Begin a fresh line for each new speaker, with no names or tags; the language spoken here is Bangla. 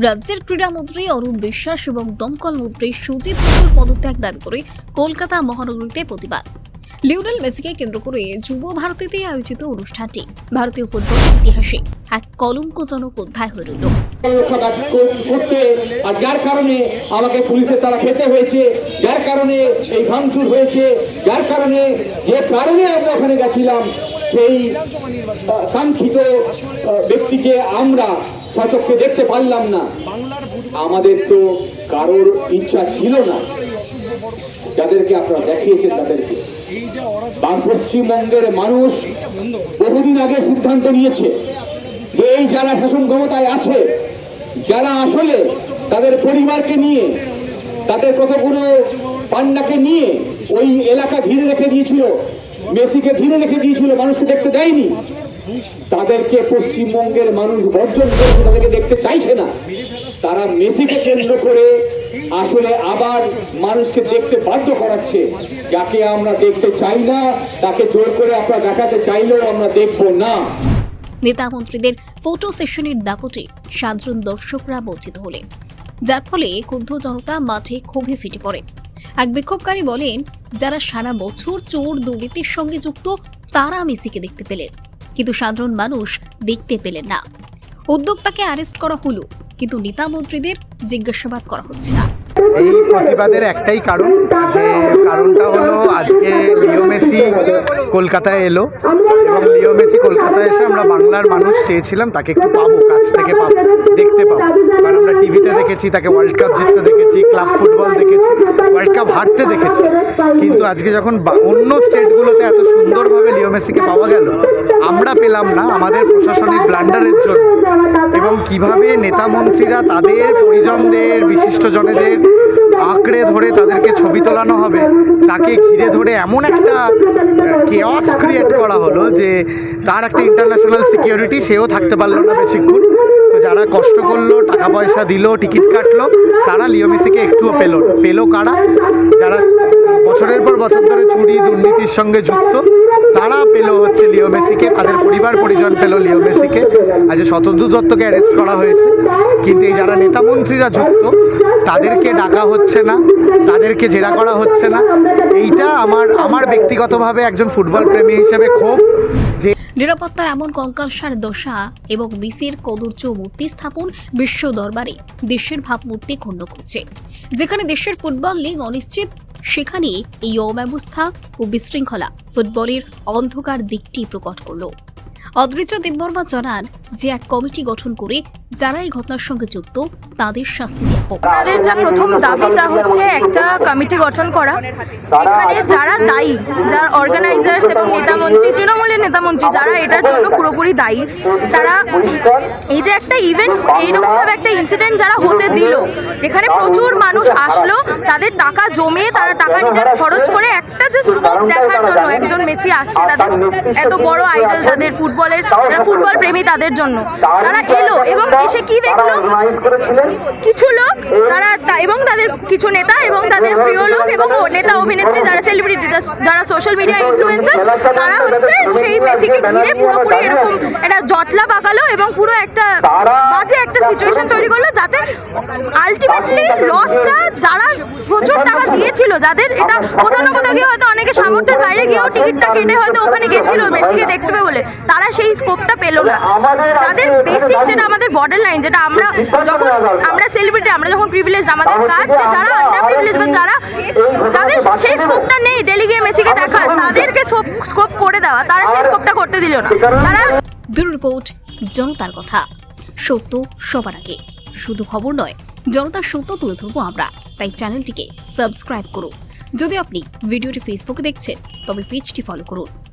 রাজ্যের ক্রীড়ামন্ত্রী অরূপ বিশ্বাস এবং দমকল মন্ত্রী সুজিত বসুর পদত্যাগ দাবি করে কলকাতা মহানগরীতে প্রতিবাদ। লিওনেল মেসিকে কেন্দ্র করে যুব ভারতীতে আয়োজিত অনুষ্ঠানটি ভারতীয় ফুটবলের ইতিহাসে এক কলঙ্কজনক অধ্যায় হয়ে রইল।
আর যার কারণে আমাকে পুলিশের তারা খেতে হয়েছে, যার কারণে এই ভাঙচুর হয়েছে, যার কারণে যে কারণে আমরা ওখানে গেছিলাম সেই কাঙ্ক্ষিত ব্যক্তিকে আমরা সচক্ষে দেখতে পারলাম না। আমাদের তো কারোর ইচ্ছা ছিল না, যাদেরকে আপনারা দেখিয়েছেন তাদেরকে। পশ্চিমবঙ্গের মানুষ বহুদিন আগে সিদ্ধান্ত নিয়েছে যে এই যারা শাসন ক্ষমতায় আছে, যারা আসলে তাদের পরিবারকে নিয়ে, তাদের কতগুলো পান্ডাকে নিয়ে ওই এলাকা ঘিরে রেখে দিয়েছিল, মেসিকে ঘিরে রেখে দিয়েছিল, মানুষকে দেখতে দেয়নি, তাদেরকে পশ্চিমবঙ্গের মানুষ বর্জন করেছে, তাদেরকে দেখতে চাইছে না। তারা মেসিকে কেন্দ্র করে আসলে আবার মানুষকে দেখতে বাধ্য করাচ্ছে। যাকে আমরা দেখতে চাই না তাকে জোর করে আপনারা দেখাতে চাইলেও আমরা দেখব না।
নেতা মন্ত্রীদের ফটো সেশনের দাপটে সাধারণ দর্শকরা বঞ্চিত হলেন, যার ফলে ক্ষুব্ধ জনতা মাঠে ক্ষোভে ফেটে পড়ে। এক বিক্ষোভকারী বলেন, যারা সারা বছর চোর দুর্নীতির সঙ্গে যুক্ত তারা মেসিকে দেখতে পেলেন, কিন্তু সাধারণ মানুষ দেখতে পেলেন না। উদ্যোক্তাকে অ্যারেস্ট করা হলো, কিন্তু নেতা মন্ত্রীদের জিজ্ঞাসাবাদ করা হচ্ছে না।
এই প্রতিবাদের একটাই কারণ, যে কারণটা হলো আজকে লিও মেসি কলকাতায় এলো, এবং লিও মেসি কলকাতায় এসে আমরা বাংলার মানুষ চেয়েছিলাম তাকে একটু পাবো, কাছ থেকে পাবো, দেখতে পাবো। কারণ আমরা টিভিতে দেখেছি তাকে ওয়ার্ল্ড কাপ জিততে দেখেছি, ক্লাব ফুটবল দেখেছি, ওয়ার্ল্ড কাপ হারতে দেখেছি, কিন্তু আজকে যখন অন্য স্টেটগুলোতে এত সুন্দরভাবে লিও মেসিকে পাওয়া গেল, আমরা পেলাম না আমাদের প্রশাসনিক ব্লান্ডারের জন্য। এবং কিভাবে নেতা মন্ত্রীরা তাদের পরিজনদের, বিশিষ্টজনেদের আঁকড়ে ধরে তাদেরকে ছবি তোলানো হবে, তাকে ঘিরে ধরে এমন একটা কেওয়াস ক্রিয়েট করা হলো যে তার একটা ইন্টারন্যাশনাল সিকিউরিটি, সেও থাকতে পারলো না বেশিক্ষণ। তো যারা কষ্ট করলো, টাকা পয়সা দিল, টিকিট কাটলো, তারা লিও মেসিকে একটুও পেলো কারা? যারা বছরের পর বছর ধরে চুরি দুর্নীতির সঙ্গে যুক্ত, তারা পেলো হচ্ছে লিও মেসিকে, তাদের পরিবার পরিজন পেলো লিও মেসিকে। আজ শতদ্রু দত্তকে অ্যারেস্ট করা হয়েছে, কিন্তু এই যারা নেতা মন্ত্রীরা যুক্ত তাদেরকে ডাকা হচ্ছে না, তাদেরকে জেরা করা হচ্ছে না। এইটা আমার ব্যক্তিগতভাবে একজন ফুটবল প্রেমী হিসেবে ক্ষোভ। যে
নিরাপত্তার এমন কঙ্কালসার দশা এবং মেসির কদর্য মূর্তি স্থাপন বিশ্ব দরবারে দেশের ভাবমূর্তি ক্ষুণ্ণ করছে। যেখানে দেশের ফুটবল লিগ অনিশ্চিত, সেখানে এই অব্যবস্থা ও বিশৃঙ্খলা ফুটবলের অন্ধকার দিকটি প্রকট করল। অদৃশ্য দেববর্মা জানান যে এক কমিটি গঠন করে যারা এই ঘটনার সঙ্গে যুক্ত তাদের শাস্তি দেওয়া হোক।
তাদের যা প্রথম দাবিটা হচ্ছে একটা কমিটি গঠন করা, যেখানে যারা দায়ী, যারা অর্গানাইজার্স এবং নেতামন্ত্রী, তৃণমূলের নেতামন্ত্রী যারা এটার জন্য পুরোপুরি দায়ী, তারা এই যে একটা ইভেন্ট, এইরকমভাবে একটা ইনসিডেন্ট যারা হতে দিল, যেখানে প্রচুর মানুষ আসলো, তাদের টাকা জমে, তারা টাকা নিজের খরচ করে একটা যে স্কোপ দেখার জন্য একজন মেসি আসছে, তাদের এত বড় আইডল, তাদের ফুটবলের, যারা ফুটবল প্রেমী তাদের জন্য তারা এলো, এবং এসে কি দেখলো, কিছু লোক তারা এবং তাদের কিছু নেতা এবং তাদের প্রিয় লোক এবং নেতা অভিনেত্রী, যারা সেলিব্রিটি, যারা সোশ্যাল মিডিয়া ইনফ্লুয়েন্সার, তারা হচ্ছে সেই মেসিকে ঘিরে পুরোপুরি এরকম একটা জটলা পাকালো এবং পুরো একটা বাজে একটা সিচুয়েশন তৈরি করলো, যাতে আলটিমেটলি লসটা যারা প্রচুর টাকা দিয়েছিল, যাদের এটা কোথাও না কোথাও গিয়ে হয়তো অনেকে সামর্থ্যের বাইরে গিয়েও টিকিটটা কেটে হয়তো ওখানে গেছিল মেসিকে দেখতে পাবে বলে, তারা সেই স্কোপটা পেলো না। যাদের বেসিক, যেটা আমাদের বর্ডার লাইন, যেটা আমরা সেলিব্রিটি, আমরা যখন প্রিভিলেজ, আমাদের কাজ যে যারা আন্ডার প্রিভিলেজ বা যারা তাদের সেই স্কোপটা নেই ডেলি গিয়ে মেসিকে দেখার, তাদেরকে স্কোপ করে দেওয়া, তারা সেই স্কোপটা করতে দিল না। তারা
ব্যুরো রিপোর্ট, জনতার কথা, সত্য সবার আগে। শুধু খবর নয়, জনতার সত্য তুলে ধরবো আমরা, তাই চ্যানেলটিকে সাবস্ক্রাইব করুন। যদি আপনি ভিডিওটি ফেসবুকে দেখছেন তবে পেজটি ফলো করুন।